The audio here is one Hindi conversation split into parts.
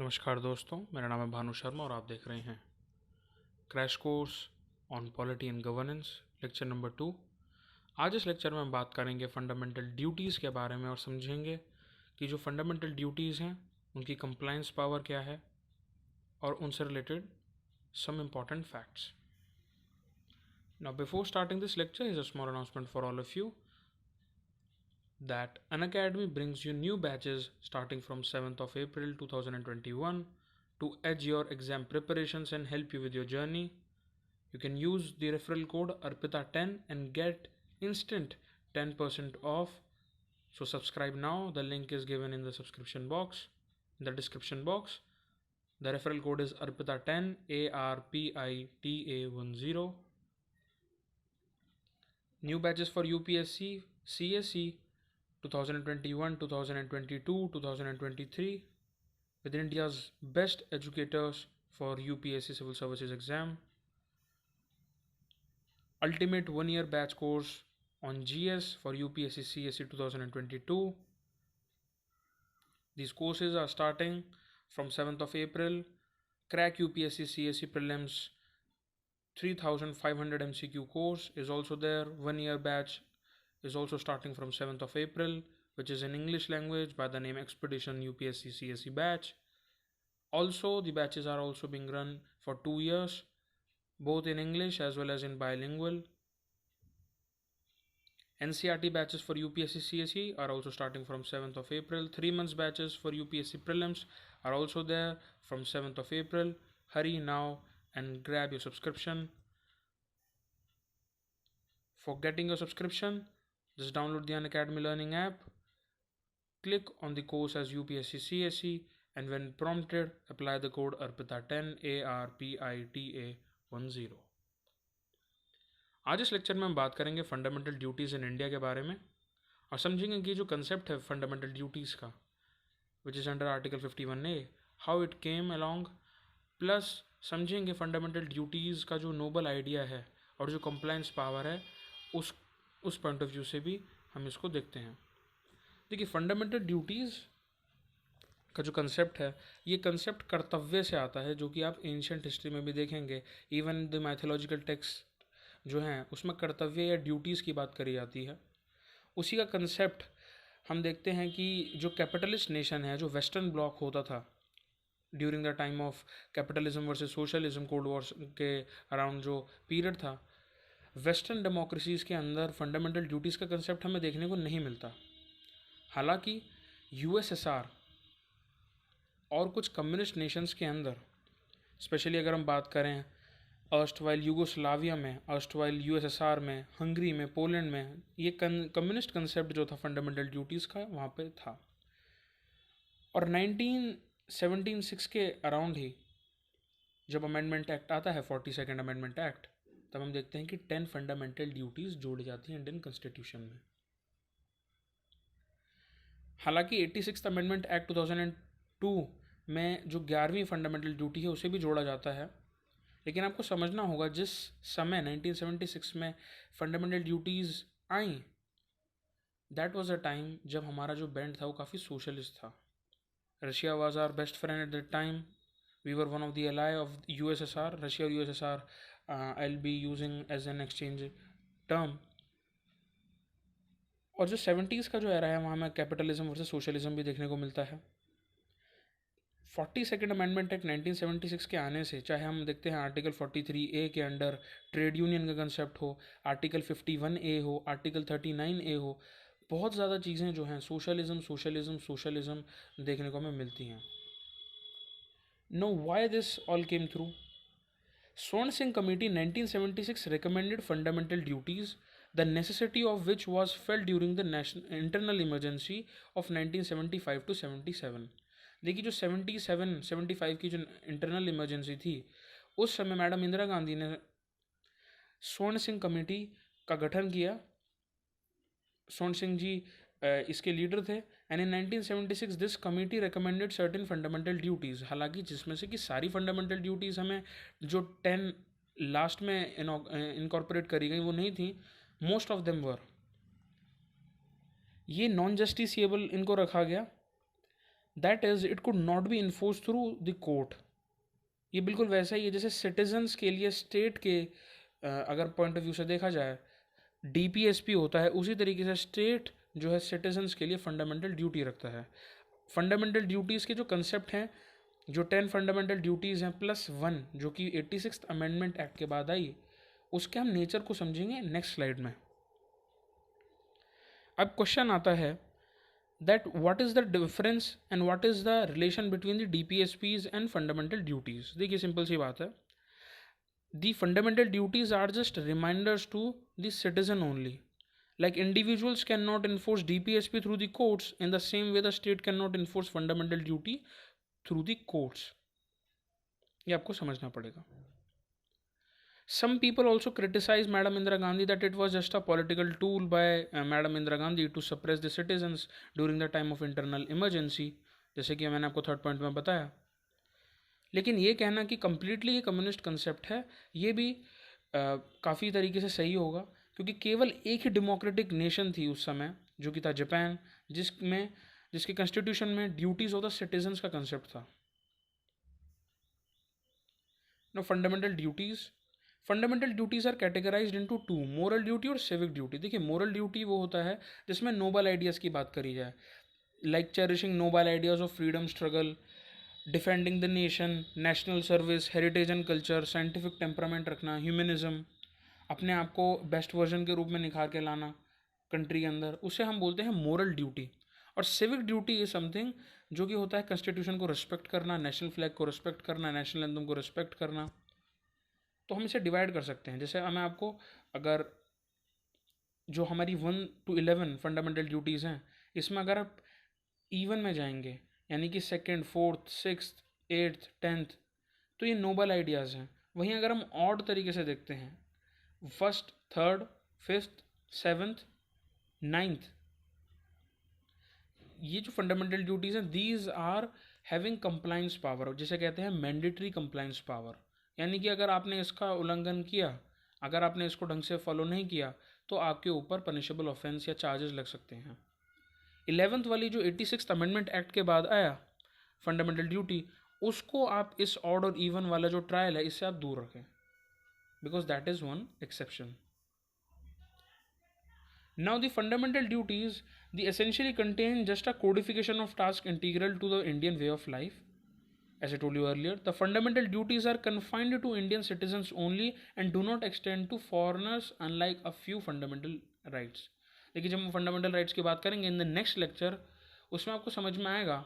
नमस्कार दोस्तों, मेरा नाम है भानु शर्मा और आप देख रहे हैं crash course on polity and governance lecture number 2। आज इस लेक्चर में हम बात करेंगे फंडामेंटल ड्यूटीज़ के बारे में और समझेंगे कि जो फंडामेंटल ड्यूटीज़ हैं उनकी कंप्लायंस पावर क्या है और उनसे related some important facts. Now before starting this lecture is a small announcement for all of you that Unacademy brings you new batches starting from 7th of April 2021 to edge your exam preparations and help you with your journey. You can use the referral code ARPITA10 and get instant 10% off. So subscribe now. The link is given in the description box. The referral code is ARPITA10, ARPITA10. New batches for UPSC, CSE 2021, 2022, 2023 with India's best educators for UPSC Civil Services exam. Ultimate 1-year batch course on GS for UPSC CSE 2022. These courses are starting from 7th of April. Crack UPSC CSE Prelims 3500 MCQ course is also there. 1-year batch is also starting from 7th of April, which is in English language by the name Expedition UPSC CSE batch. Also, the batches are also being run for 2 years, both in English as well as in bilingual. NCERT batches for UPSC CSE are also starting from 7th of April. 3 months batches for UPSC prelims are also there from 7th of April. Hurry now and grab your subscription. For getting your subscription, just download the Unacademy Learning app, click on the course as UPSC CSE, and when prompted, apply the code ARPITA10, ARPITA10. आज इस लेक्चर में हम बात करेंगे फंडामेंटल ड्यूटीज़ इन इंडिया के बारे में और समझेंगे कि जो कंसेप्ट है फंडामेंटल ड्यूटीज़ का, which is under article 51A, how it came along, plus समझेंगे फंडामेंटल ड्यूटीज़ का जो नोबल आइडिया है और जो कंप्लायंस पावर है उस पॉइंट ऑफ व्यू से भी हम इसको देखते हैं। देखिए, फंडामेंटल ड्यूटीज़ का जो कंसेप्ट है, ये कंसेप्ट कर्तव्य से आता है, जो कि आप एंशियंट हिस्ट्री में भी देखेंगे। इवन द मैथोलॉजिकल टेक्स्ट जो हैं उसमें कर्तव्य या ड्यूटीज़ की बात करी जाती है। उसी का कंसेप्ट हम देखते हैं कि जो कैपिटलिस्ट नेशन है, जो वेस्टर्न ब्लॉक होता था during the time of capitalism versus socialism cold war के अराउंड जो पीरियड था, वेस्टर्न डेमोक्रेसीज़ के अंदर फंडामेंटल ड्यूटीज़ का कंसेप्ट हमें देखने को नहीं मिलता। हालांकि यूएसएसआर और कुछ कम्युनिस्ट नेशंस के अंदर, स्पेशली अगर हम बात करें अर्स्टवाइल यूगोस्लाविया में, अर्स्टवाइल यूएसएसआर में, हंगरी में, पोलैंड में, ये कम्युनिस्ट कंसेप्ट जो था फंडामेंटल ड्यूटीज़ का वहाँ पे था। और 1976 के अराउंड ही जब अमेंडमेंट एक्ट आता है, 42nd अमेंडमेंट एक्ट, तब हम देखते हैं कि 10 फंडामेंटल ड्यूटीज़ जोड़ी जाती हैं इंडियन कॉन्स्टिट्यूशन में। हालांकि 86th अमेंडमेंट एक्ट 2002 में जो 11वीं फंडामेंटल ड्यूटी है उसे भी जोड़ा जाता है, लेकिन आपको समझना होगा जिस समय 1976 में फंडामेंटल ड्यूटीज़ आई, दैट वाज अ टाइम जब हमारा जो बैंड था वो काफ़ी सोशलिस्ट था। Russia was our best friend at that time, we were one of the ally of USSR. Russia और USSR I will be using as an exchange term. और जो 70s का जो एरा है वहाँ में कैपिटलिज्म वर्सेस सोशलिज्म भी देखने को मिलता है। 42nd अमेंडमेंट एक्ट 1976 के आने से, चाहे हम देखते हैं आर्टिकल 43A के अंडर ट्रेड यूनियन का कंसेप्ट हो, आर्टिकल 51A हो, आर्टिकल 39A हो, बहुत ज़्यादा चीज़ें जो हैं सोशलिज्म देखने को हमें मिलती हैं। Know why this all came through? स्वर्ण Singh committee 1976 recommended fundamental duties, the necessity of which was felt during the internal emergency of 1975 to 77। देखिए, जो 75 की जो इंटरनल इमरजेंसी थी, उस समय मैडम इंदिरा गांधी ने स्वर्ण सिंह कमेटी का गठन किया। स्वर्ण सिंह जी इसके लीडर थे। And in 1976 this committee recommended certain fundamental duties, हालांकि जिसमें से कि सारी फंडामेंटल ड्यूटीज़ हमें जो 10 लास्ट में इनकॉर्पोरेट करी गई वो नहीं थी, मोस्ट ऑफ देम वर। ये नॉन जस्टिसिएबल इनको रखा गया। That is it could not be enforce through the court. ये बिल्कुल वैसा ही है जैसे सिटीजन्स के लिए स्टेट के अगर पॉइंट ऑफ व्यू से देखा जाए डीपीएसपी होता है, उसी तरीके से स्टेट जो है सिटीजन्स के लिए फंडामेंटल ड्यूटी रखता है। फंडामेंटल ड्यूटीज़ के जो कंसेप्ट हैं, जो 10 फंडामेंटल ड्यूटीज़ हैं +1 जो कि 86th अमेंडमेंट एक्ट के बाद आई, उसके हम नेचर को समझेंगे नेक्स्ट स्लाइड में। अब क्वेश्चन आता है that what is the difference and what is the relation between the DPSPs and fundamental duties। देखिए सिंपल सी बात है, the fundamental duties are just reminders to the citizen only, like individuals cannot enforce DPSP through the courts in the same way the state cannot enforce fundamental duty through the courts। ये आपको समझना पड़ेगा। Some people also criticize Madam Indira Gandhi that it was just a political tool by Madam Indira Gandhi to suppress the citizens during the time of internal emergency, जैसे कि मैंने आपको थर्ड पॉइंट में बताया। लेकिन ये कहना कि कम्प्लीटली ये कम्युनिस्ट कंसेप्ट है, ये भी काफ़ी तरीके से सही होगा, क्योंकि केवल एक ही डेमोक्रेटिक नेशन थी उस समय जो कि था जापान, जिसके कॉन्स्टिट्यूशन में ड्यूटीज़ ऑफ द सिटीजन्स का कंसेप्ट था। No fundamental duties are categorised into two, moral duty और सिविक ड्यूटी। देखिए मोरल ड्यूटी वो होता है जिसमें नोबल आइडियाज़ की बात करी जाए, like cherishing noble ideas of freedom struggle, defending the nation, national service, heritage and culture, scientific temperament रखना, ह्यूमनिज्म, अपने आप को बेस्ट वर्जन के रूप में निखार के लाना कंट्री के अंदर, उसे हम बोलते हैं मोरल ड्यूटी। और सिविक ड्यूटी इज समथिंग जो कि होता है कॉन्स्टिट्यूशन को रिस्पेक्ट करना, नेशनल फ्लैग को रिस्पेक्ट करना, नेशनल एंथम को रिस्पेक्ट करना। तो हम इसे डिवाइड कर सकते हैं, जैसे मैं आपको अगर जो हमारी 1 to 11 फंडामेंटल ड्यूटीज़ हैं, इसमें अगर आप इवन में जाएंगे यानी कि second, fourth, sixth, eighth, tenth, तो ये नोबल आइडियाज़ हैं। वहीं अगर हम ऑड तरीके से देखते हैं, first, third, fifth, seventh, ninth, ये जो फंडामेंटल ड्यूटीज़ हैं these are having compliance power, जिसे कहते हैं मैंडेटरी कंप्लाइंस पावर। यानी कि अगर आपने इसका उल्लंघन किया, अगर आपने इसको ढंग से फॉलो नहीं किया, तो आपके ऊपर पनिशेबल ऑफेंस या चार्जेस लग सकते हैं। 11th वाली जो 86th अमेंडमेंट एक्ट के बाद आया फंडामेंटल ड्यूटी, उसको आप इस ऑड और इवन वाला जो ट्रायल है इससे आप दूर रखें, because that is one exception. Now the fundamental duties, they essentially contain just a codification of tasks integral to the Indian way of life. As I told you earlier, the fundamental duties are confined to Indian citizens only and do not extend to foreigners, unlike a few fundamental rights. देखिए जब हम फंडामेंटल राइट्स की बात करेंगे इन द नेक्स्ट लेक्चर, उसमें आपको समझ में आएगा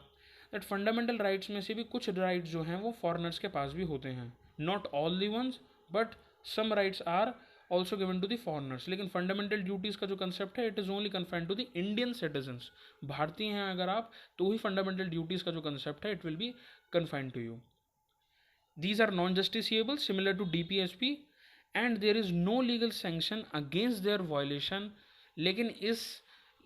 दैट फंडामेंटल राइट्स में से भी कुछ राइट्स जो हैं वो फॉरेनर्स के पास भी होते हैं, not all the ones but some rights are also given to the foreigners. लेकिन फंडामेंटल ड्यूटीज़ का जो कंसेप्ट है it is only confined to the Indian citizens. भारतीय हैं अगर आप, तो ही फंडामेंटल ड्यूटीज़ का जो कंसेप्ट है it will be confined to you. These are non justiciable similar to DPSP and there is no legal sanction against their violation. लेकिन इस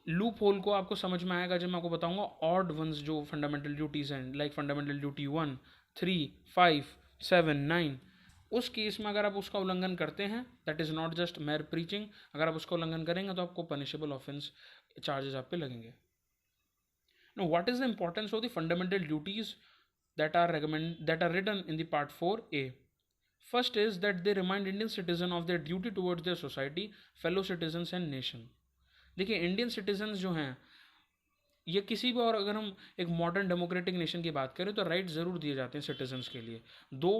लूप होल को आपको समझ में आएगा जब मैं आपको बताऊंगा ऑड वंस जो फंडामेंटल ड्यूटीज़ हैं, लाइक फंडामेंटल ड्यूटी 1, 3, 5, 7, 9। उस केस में अगर आप उसका उल्लंघन करते हैं, that is not just mere preaching, अगर आप उसका उल्लंघन करेंगे तो आपको पनिशेबल ऑफेंस चार्जेस आप पे लगेंगे। Know what is the importance of the fundamental duties that are written in the part 4a? First is that they remind Indian citizen of their duty towards their society, fellow citizens and nation। देखिए इंडियन सिटीजन्स जो हैं, ये किसी भी और अगर हम एक मॉडर्न डेमोक्रेटिक नेशन की बात करें तो राइट ज़रूर दिए जाते हैं सिटीजन्स के लिए। दो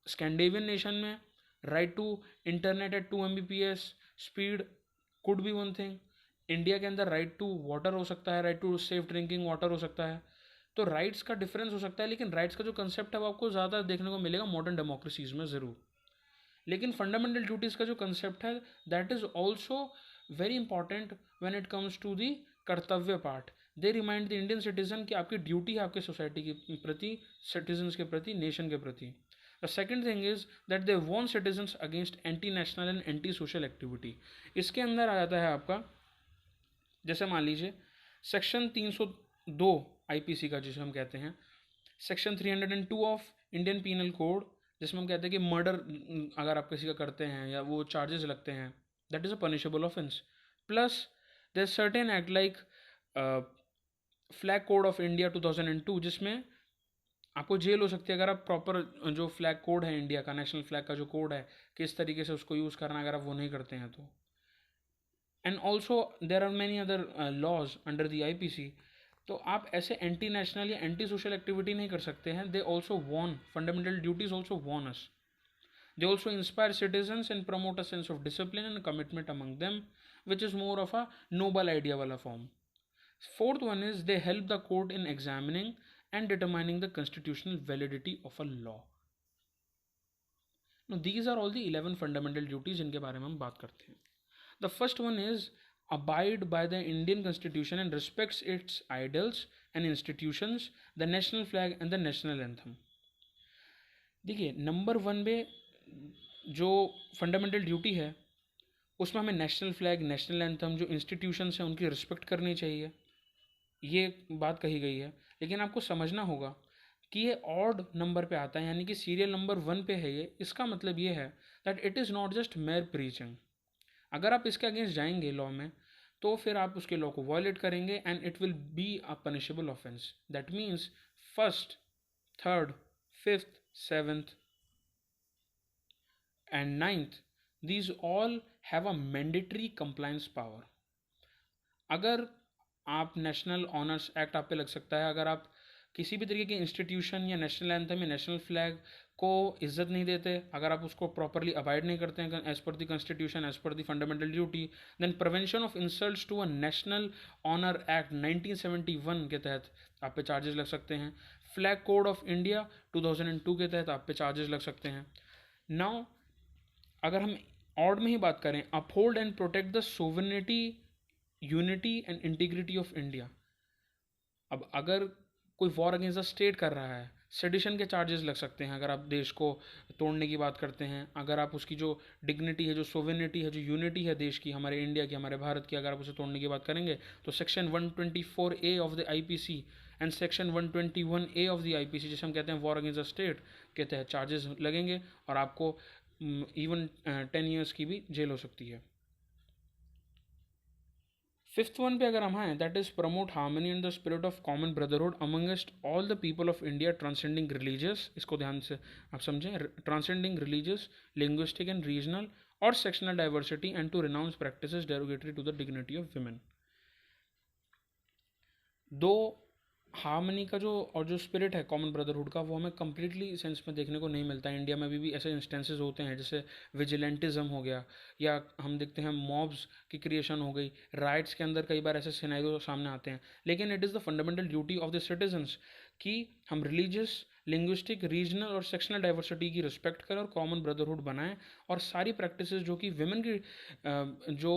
स्कैंडिनेवियन नेशन में right to internet at 2 Mbps speed could be one thing, India के अंदर राइट टू वाटर हो सकता है, right to safe drinking water हो सकता है। तो राइट्स का डिफरेंस हो सकता है, लेकिन राइट्स का जो कंसेप्ट है वो आपको ज़्यादा देखने को मिलेगा मॉडर्न डेमोक्रेसीज में ज़रूर। लेकिन फंडामेंटल ड्यूटीज़ का जो कंसेप्ट है that is also very important when it comes to the कर्तव्य part. They remind the Indian citizen कि आपकी ड्यूटी है आपके सोसाइटी के प्रति, सिटीजन्स के प्रति, नेशन के प्रति। The second thing is that they warn citizens against anti national and anti social activity. इसके अंदर आ जाता है आपका, जैसे मान लीजिए सेक्शन 302 IPC का जिसे हम कहते हैं, section 302 of Indian penal code, जिसमें हम कहते हैं कि मर्डर अगर आप किसी का करते हैं या वो चार्जेस लगते हैं, that is a punishable offence. Plus there certain act like flag code of India 2002, जिसमें आपको जेल हो सकती है अगर आप प्रॉपर जो फ्लैग कोड है इंडिया का, नेशनल फ्लैग का जो कोड है, किस तरीके से उसको यूज़ करना, अगर आप वो नहीं करते हैं तो. And also there are many other laws under the IPC. तो आप ऐसे एंटी नेशनल या एंटी सोशल एक्टिविटी नहीं कर सकते हैं. They also warn, fundamental duties also warn us. They also inspire citizens and promote a sense of discipline and commitment among them, which is more of a noble idea wala form. Fourth one is they help the court in examining and determining the constitutional validity of a law. Now these are all the 11 fundamental duties जिनके बारे में हम बात करते हैं. The first one is abide by the Indian Constitution and respects its ideals and institutions, the national flag and the national anthem. देखिए नंबर वन पे जो फंडामेंटल ड्यूटी है उसमें हमें नेशनल फ्लैग, नेशनल एंथम, जो इंस्टीट्यूशंस हैं उनकी रिस्पेक्ट करनी चाहिए, ये बात कही गई है. लेकिन आपको समझना होगा कि ये ऑड नंबर पे आता है, यानी कि सीरियल नंबर वन पे है ये. इसका मतलब ये है that it is not just mere preaching. अगर आप इसके अगेंस्ट जाएंगे लॉ में तो फिर आप उसके लॉ को वायलेट करेंगे and it will be a punishable offence. That means first, third, fifth, seventh and ninth, these all have a mandatory compliance power. अगर आप नेशनल ऑनर्स एक्ट आप पे लग सकता है अगर आप किसी भी तरीके के इंस्टीट्यूशन या नेशनल एंथम या नेशनल फ्लैग को इज्जत नहीं देते, अगर आप उसको प्रॉपरली अवॉइड नहीं करते हैं as per the constitution, as per the fundamental duty, then prevention of insults to a national honour act 1971 के तहत आप पे चार्जेस लग सकते हैं. फ्लैग कोड ऑफ इंडिया 2002 के तहत आप पे चार्जेस लग सकते हैं. नाउ अगर हम ऑड में ही बात करें, uphold and protect the sovereignty, unity and integrity of India. अब अगर कोई वॉर अगेंस्ट द स्टेट कर रहा है, सेडिशन के चार्जेस लग सकते हैं अगर आप देश को तोड़ने की बात करते हैं. अगर आप उसकी जो डिग्निटी है, जो सोवरेनिटी है, जो यूनिटी है देश की, हमारे इंडिया की, हमारे भारत की, अगर आप उसे तोड़ने की बात करेंगे तो section 124A of the IPC and section 121A of the IPC, जिसे हम कहते हैं वॉर अगेंस्ट द स्टेट, के तहत चार्जेस लगेंगे और आपको इवन 10 ईयर्स की भी जेल हो सकती है. फिफ्थ वन पे अगर हम आए, that is promote harmony and the spirit of common brotherhood amongst all the people of India, transcending religious. इसको ध्यान से आप समझें, transcending religious, linguistic and regional और sectional diversity and to renounce practices derogatory to the dignity of women. दो हार्मनी का जो और जो स्पिरिट है कॉमन ब्रदरहुड का, वो हमें कम्प्लीटली सेंस में देखने को नहीं मिलता है. इंडिया में भी ऐसे इंस्टेंसेस होते हैं जैसे विजिलेंटिज्म हो गया, या हम देखते हैं मॉब्स की क्रिएशन हो गई, राइट्स के अंदर कई बार ऐसे सिनेरियो सामने आते हैं. लेकिन it is the fundamental duty of the citizens कि हम रिलीजियस, लिंग्विस्टिक, रीजनल और सेक्शनल डाइवर्सिटी की रिस्पेक्ट करें और कॉमन ब्रदरहुड बनाएं. और सारी प्रैक्टिसेस जो कि विमेन की जो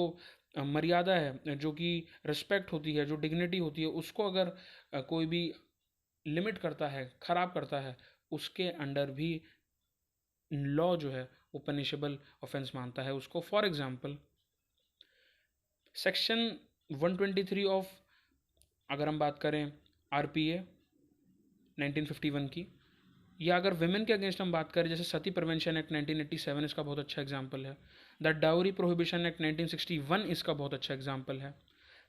मर्यादा है, जो कि रिस्पेक्ट होती है, जो डिग्निटी होती है, उसको अगर कोई भी लिमिट करता है, ख़राब करता है, उसके अंडर भी लॉ जो है वो पनिशेबल ऑफेंस मानता है उसको. फॉर एग्जांपल सेक्शन 123 ऑफ, अगर हम बात करें RPA 1951 की, या अगर विमेन के अगेंस्ट हम बात करें जैसे सती प्रिवेंशन एक्ट 1987, इसका बहुत अच्छा एग्जाम्पल है. द डाउरी प्रोहिबिशन एक्ट 1961 इसका बहुत अच्छा एग्जाम्पल है.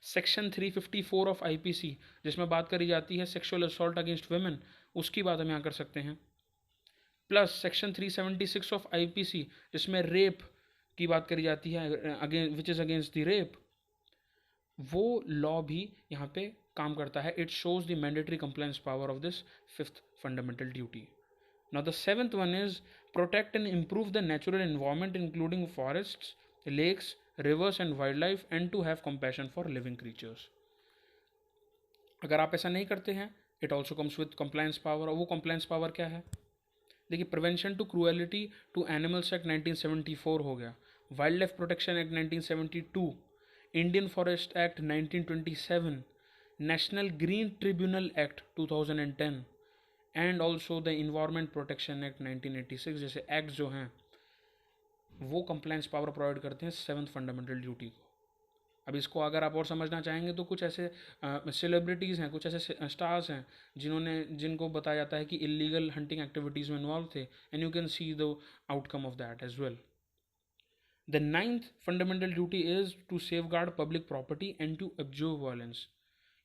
सेक्शन 354 ऑफ IPC जिसमें बात करी जाती है सेक्सुअल असॉल्ट अगेंस्ट वुमेन, उसकी बात हम यहाँ कर सकते हैं. प्लस सेक्शन 376 ऑफ IPC जिसमें रेप की बात करी जाती है, which is against the rape, वो लॉ भी यहाँ पे काम करता है. It shows the mandatory compliance power of this fifth fundamental duty. Now the seventh one is protect and improve the natural environment including forests, lakes, rivers and wildlife and to have compassion for living creatures. अगर आप ऐसा नहीं करते हैं, it also comes with compliance power. और वो compliance power क्या है? देखिए, prevention to cruelty to animals act 1974 हो गया, wild life protection act 1972, Indian forest act 1927, national green tribunal act 2010 and also the environment protection act 1986 जैसे एक्ट जो हैं वो कंप्लायंस पावर प्रोवाइड करते हैं सेवन्थ फंडामेंटल ड्यूटी को. अब इसको अगर आप और समझना चाहेंगे तो कुछ ऐसे सेलिब्रिटीज़ हैं, कुछ ऐसे स्टार्स हैं जिनको बताया जाता है कि इलीगल हंटिंग एक्टिविटीज़ में इन्वॉल्व थे, and you can see the outcome of that as well. The ninth fundamental duty is to safeguard public property and to observe violence.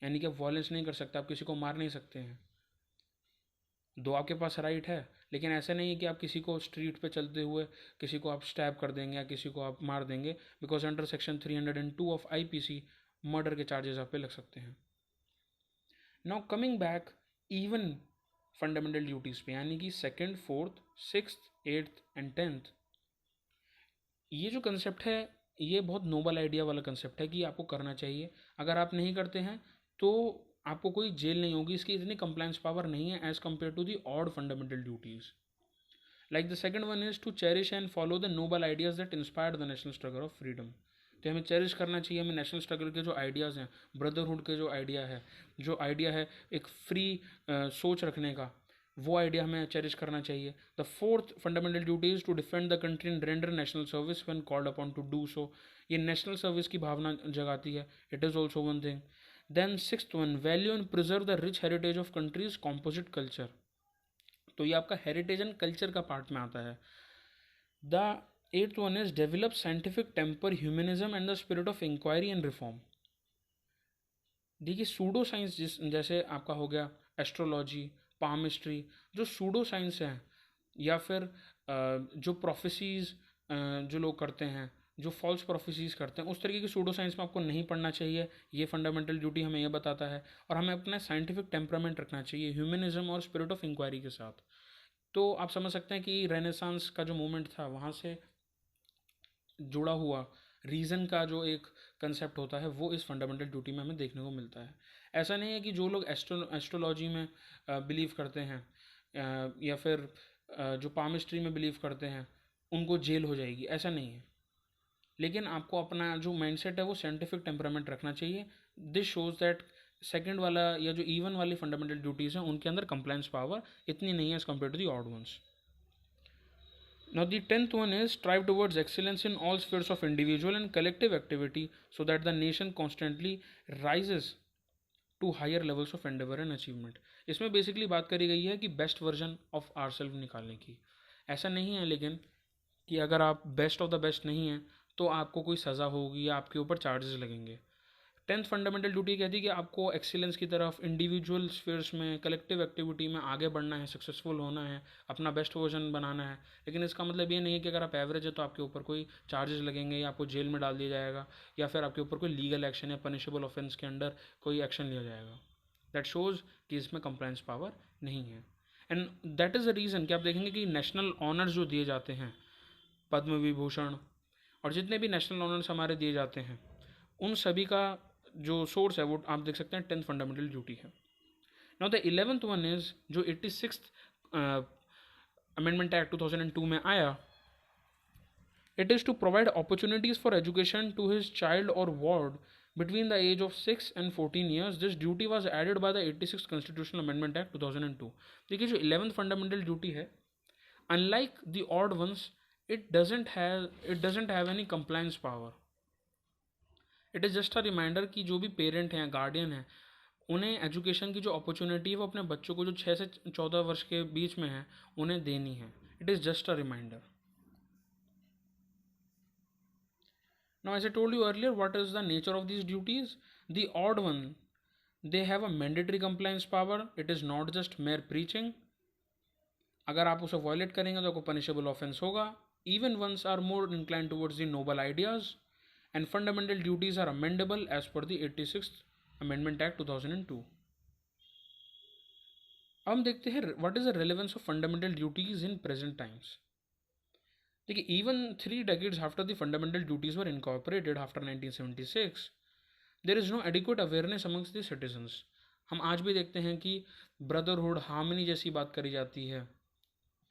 यानी कि आप वॉयलेंस नहीं कर सकते, आप किसी को मार नहीं सकते हैं। दो आपके पास राइट है, लेकिन ऐसा नहीं है कि आप किसी को स्ट्रीट पे चलते हुए किसी को आप स्टैब कर देंगे या किसी को आप मार देंगे, because under section 302 of IPC murder के चार्जेस आप पे लग सकते हैं। Now coming back even fundamental duties पे, यानी कि second, fourth, sixth, eighth and tenth, ये जो कंसेप्ट है ये बहुत नोबल आइडिया वाला कंसेप्ट है कि आपको करना चाहिए। अगर आप नहीं करते हैं तो आपको कोई जेल नहीं होगी, इसकी इतनी कंप्लाइंस पावर नहीं है as compare to the odd fundamental duties. Like the second one is to cherish and follow the noble ideas that inspired the national struggle of freedom. तो हमें चेरिश करना चाहिए, हमें नेशनल स्ट्रगल के जो आइडियाज़ हैं, ब्रदरहुड के जो आइडिया है एक फ्री सोच रखने का, वो आइडिया हमें चेरिश करना चाहिए। The fourth fundamental duty is to defend the country and render national service when called upon to do so. ये नेशनल सर्विस की भावना जगाती है, it is also one thing. Then sixth one, value and preserve the rich heritage of country's composite culture. तो ये आपका हेरिटेज एंड कल्चर का पार्ट में आता है। The eighth one is develop scientific temper, humanism and the spirit of inquiry and reform. देखिए सूडो साइंस जैसे आपका हो गया एस्ट्रोलॉजी, पामिस्ट्री, जो सूडो साइंस हैं या फिर जो प्रोफेसीज जो लोग करते हैं, जो फॉल्स प्रोफेसीज करते हैं, उस तरीके की सूडो साइंस में आपको नहीं पढ़ना चाहिए। ये फंडामेंटल ड्यूटी हमें यह बताता है। और हमें अपना साइंटिफिक टेम्परामेंट रखना चाहिए ह्यूमनिज्म और स्पिरिट ऑफ इंक्वायरी के साथ। तो आप समझ सकते हैं कि रेनेसांस का जो मूवमेंट था वहाँ से जुड़ा हुआ रीज़न का जो एक कंसेप्ट होता है वो इस फंडामेंटल ड्यूटी में हमें देखने को मिलता है। ऐसा नहीं है कि जो लोग एस्ट्रोलॉजी में बिलीव करते हैं या फिर जो पामिस्ट्री में बिलीव करते हैं उनको जेल हो जाएगी, ऐसा नहीं है। लेकिन आपको अपना जो माइंडसेट है वो साइंटिफिक टेम्परामेंट रखना चाहिए। दिस शोज दैट सेकंड वाला या जो इवन वाली फंडामेंटल ड्यूटीज़ हैं उनके अंदर कंप्लाइंस पावर इतनी नहीं है as compare to the odd ones. Now, the tenth one is strive towards excellence in all spheres of individual and collective activity so that the nation constantly rises to higher levels of endeavor and achievement. इसमें बेसिकली बात करी गई है कि best version of our self निकालने की। ऐसा नहीं है लेकिन कि अगर आप बेस्ट ऑफ द बेस्ट नहीं हैं तो आपको कोई सज़ा होगी या आपके ऊपर चार्जेस लगेंगे। टेंथ फंडामेंटल ड्यूटी कहती है कि आपको एक्सीलेंस की तरफ इंडिविजुअल स्फीयर्स में, कलेक्टिव एक्टिविटी में आगे बढ़ना है, सक्सेसफुल होना है, अपना बेस्ट वर्जन बनाना है। लेकिन इसका मतलब ये नहीं है कि अगर आप एवरेज है तो आपके ऊपर कोई चार्जेस लगेंगे या आपको जेल में डाल दिया जाएगा या फिर आपके ऊपर कोई लीगल एक्शन या पनिशेबल ऑफेंस के अंडर कोई एक्शन लिया जाएगा। दैट शोज़ कि इसमें कंप्लाइंस पावर नहीं है। And that is the reason कि आप देखेंगे कि नेशनल ऑनर्स जो दिए जाते हैं, पद्म विभूषण और जितने भी नेशनल ऑनर्स हमारे दिए जाते हैं, उन सभी का जो सोर्स है वो आप देख सकते हैं टेंथ फंडामेंटल ड्यूटी है। Now the 11th one is जो 86th अमेंडमेंट एक्ट 2002 में आया, it is to provide opportunities for education to his child और ward between the age of 6 and 14 years. This duty was added by the 86th Constitutional Amendment Act 2002. देखिए जो 11th फंडामेंटल ड्यूटी है, unlike the odd ones, it doesn't have any compliance power. It is just a reminder कि जो भी पेरेंट हैं, गार्डियन हैं, उन्हें एजुकेशन की जो अपॉर्चुनिटी है वो अपने बच्चों को जो 6 से 14 वर्ष के बीच में है उन्हें देनी है। It is just a reminder. Now as I told you earlier, what is the nature of this duties? The odd one, they have a mandatory compliance power. It is not just mere preaching. अगर आप उसे वॉयलेट करेंगे तो आपको पनिशेबल ऑफेंस होगा। Even ones are more incline towards the noble ideas and fundamental duties are amendable as per the 86th Amendment Act 2002. अब हम देखते हैं what is the relevance of fundamental duties in present times. देखिए even 3 decades after the fundamental duties were incorporated after 1976, there is no adequate awareness amongst the citizens. हम आज भी देखते हैं कि ब्रदरहुड, हार्मनी जैसी बात करी जाती है।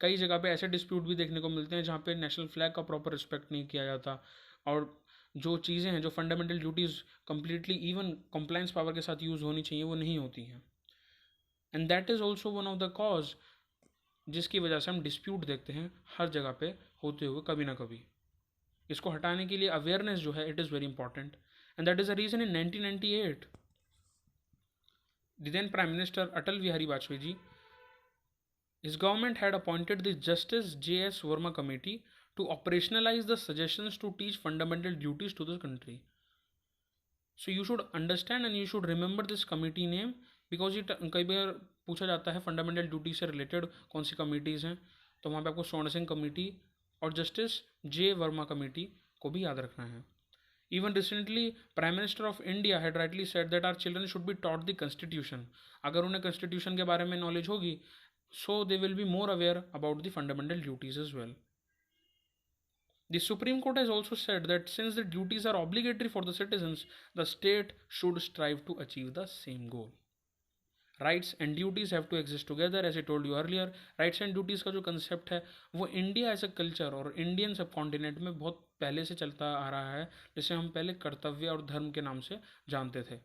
कई जगह पे ऐसे डिस्प्यूट भी देखने को मिलते हैं जहाँ पे नेशनल फ्लैग का प्रॉपर रिस्पेक्ट नहीं किया जाता और जो चीज़ें हैं, जो fundamental duties completely even compliance power के साथ यूज़ होनी चाहिए वो नहीं होती हैं। And that is also one of the cause जिसकी वजह से हम डिस्प्यूट देखते हैं हर जगह पे होते हुए कभी ना कभी। इसको हटाने के लिए अवेयरनेस जो है it is very important and that is a reason in 1998 the then prime minister Atal Bihari Vajpayee ji, his government had appointed the Justice J.S. Verma Committee to operationalize the suggestions to teach fundamental duties to the country. So you should understand and you should remember this committee name, because ये कई बार पूछा जाता है फंडामेंटल ड्यूटी से रिलेटेड कौन सी कमिटीज़ हैं, तो वहाँ पे आपको स्वर्ण सिंह कमेटी और जस्टिस जे वर्मा कमेटी को भी याद रखना है. Even recently, Prime Minister of India had rightly said that our children should be taught the Constitution. अगर उन्हें Constitution के बारे में knowledge होगी, so they will be more aware about the fundamental duties as well. The Supreme Court has also said that since the duties are obligatory for the citizens, the state should strive to achieve the same goal. Rights and duties have to exist together, as I told you earlier. Rights and duties का जो कंसेप्ट है वो इंडिया एज अ कल्चर और इंडियन सब कॉन्टिनेंट में बहुत पहले से चलता आ रहा है, जिसे हम पहले कर्तव्य और धर्म के नाम से जानते थे.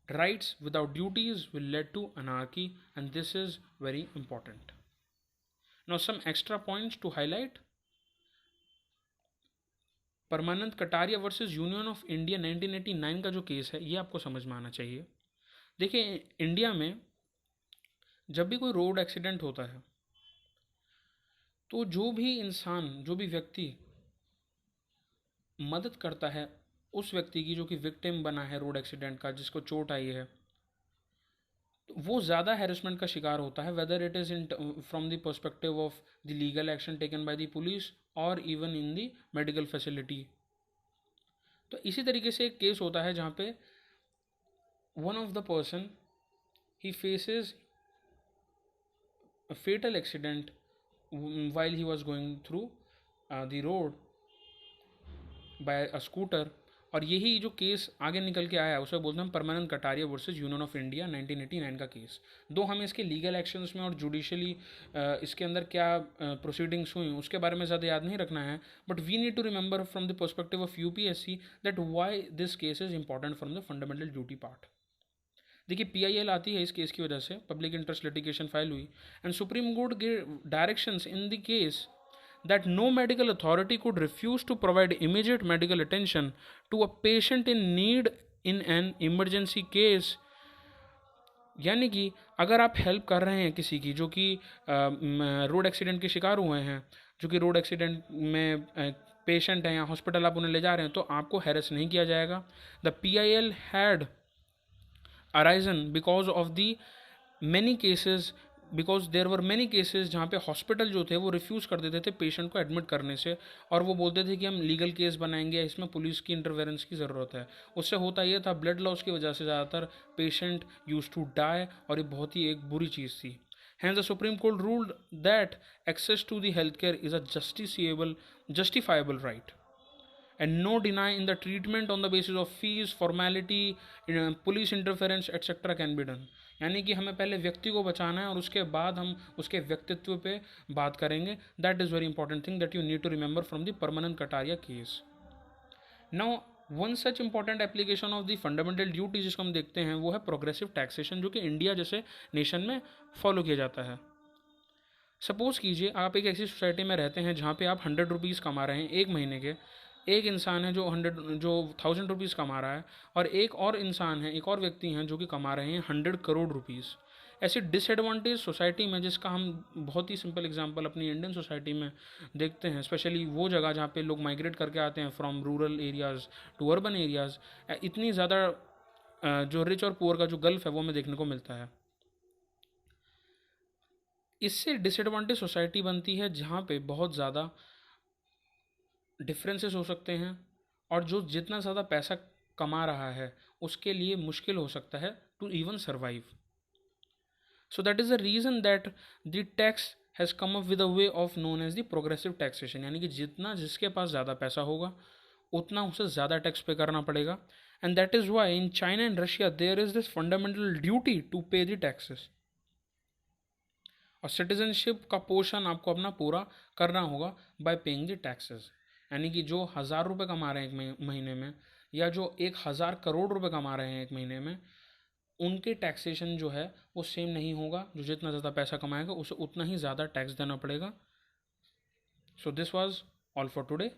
Rights without duties will lead to anarchy and this is very important. Now some extra points to highlight. Parmanand Kataria versus union of India 1989 का जो केस है ये आपको समझ में आना चाहिए. देखिए, इंडिया में जब भी कोई रोड एक्सीडेंट होता है तो जो भी इंसान, जो भी व्यक्ति मदद करता है उस व्यक्ति की जो कि विक्टिम बना है रोड एक्सीडेंट का, जिसको चोट आई है, तो वो ज़्यादा हैरेसमेंट का शिकार होता है, whether it is in from the perspective of the legal action taken by the police और even in the medical facility. तो इसी तरीके से एक केस होता है जहाँ पे one of the person he faces a fatal accident while he was going through the road by a scooter. और यही जो केस आगे निकल के आया है उसे बोलते हैं Parmanand Kataria versus union of India 1989 का केस. दो हमें इसके लीगल एक्शंस में और जुडिशली इसके अंदर क्या प्रोसीडिंग्स हुई उसके बारे में ज़्यादा याद नहीं रखना है, but we need to remember from the perspective of UPSC that why this case is important from the fundamental duty part. देखिए, पीआईएल आती है इस केस की वजह से, पब्लिक इंटरेस्ट लिटिगेशन फाइल हुई, and supreme court give directions in the case that no medical authority could refuse to provide immediate medical attention to a patient in need in an emergency case. यानी कि अगर आप हेल्प कर रहे हैं किसी की जो कि रोड एक्सीडेंट के शिकार हुए हैं, जो कि रोड एक्सीडेंट में पेशेंट हैं या हॉस्पिटल आप उन्हें ले जा रहे हैं, तो आपको हैरेस नहीं किया जाएगा. The PIL had arisen because of the many cases, because there were many cases जहाँ पे हॉस्पिटल जो थे वो रिफ्यूज़ कर देते थे पेशेंट को एडमिट करने से, और वो बोलते थे कि हम लीगल केस बनाएंगे, इसमें पुलिस की इंटरवेरेंस की ज़रूरत है. उससे होता ये था, ब्लड लॉस की वजह से ज़्यादातर पेशेंट यूज टू डाई, और ये बहुत ही एक बुरी चीज़ थी. Hence the Supreme Court ruled that access to the healthcare is a justifiable right, and no deny in the treatment on the basis of fees, formality, police interference etc. can be done. यानी कि हमें पहले व्यक्ति को बचाना है और उसके बाद हम उसके व्यक्तित्व पे बात करेंगे. That is very important thing that you need to remember from the Parmanand Kataria case. Now one such important application of the fundamental duty जिसको हम देखते हैं वो है प्रोग्रेसिव टैक्सेशन, जो कि इंडिया जैसे नेशन में फॉलो किया जाता है. सपोज कीजिए आप एक ऐसी सोसाइटी में रहते हैं जहाँ पे आप 100 रुपीज़ कमा रहे हैं एक महीने के. एक इंसान है जो 1000 रुपीज़ कमा रहा है, और एक और इंसान है, एक और व्यक्ति हैं जो कि कमा रहे हैं 100 करोड़ रुपीज़. ऐसी डिसएडवांटेज सोसाइटी में, जिसका हम बहुत ही सिंपल एग्जांपल अपनी इंडियन सोसाइटी में देखते हैं, स्पेशली वो जगह जहाँ पे लोग माइग्रेट करके आते हैं from rural areas to urban areas, इतनी ज़्यादा जो रिच और पुअर का जो गल्फ है वो हमें देखने को मिलता है. इससे डिसएडवांटेज सोसाइटी बनती है जहाँ पे बहुत ज़्यादा डिफरेंसेस हो सकते हैं, और जो जितना ज़्यादा पैसा कमा रहा है उसके लिए मुश्किल हो सकता है to even survive. So that is the reason that the tax has come up with a way of known as the progressive taxation. यानी कि जितना जिसके पास ज़्यादा पैसा होगा उतना उसे ज़्यादा टैक्स पे करना पड़ेगा. And that is why in China and Russia there is this fundamental duty to pay the taxes. और सिटीजनशिप का पोर्शन आपको अपना पूरा करना होगा बाय पेइंग द टैक्सेस. यानी कि जो 1000 रुपये कमा रहे हैं एक महीने में, या जो 1000 करोड़ रुपए कमा रहे हैं एक महीने में, उनके टैक्सेशन जो है वो सेम नहीं होगा. जो जितना ज़्यादा पैसा कमाएगा उसे उतना ही ज़्यादा टैक्स देना पड़ेगा. So this was all for today.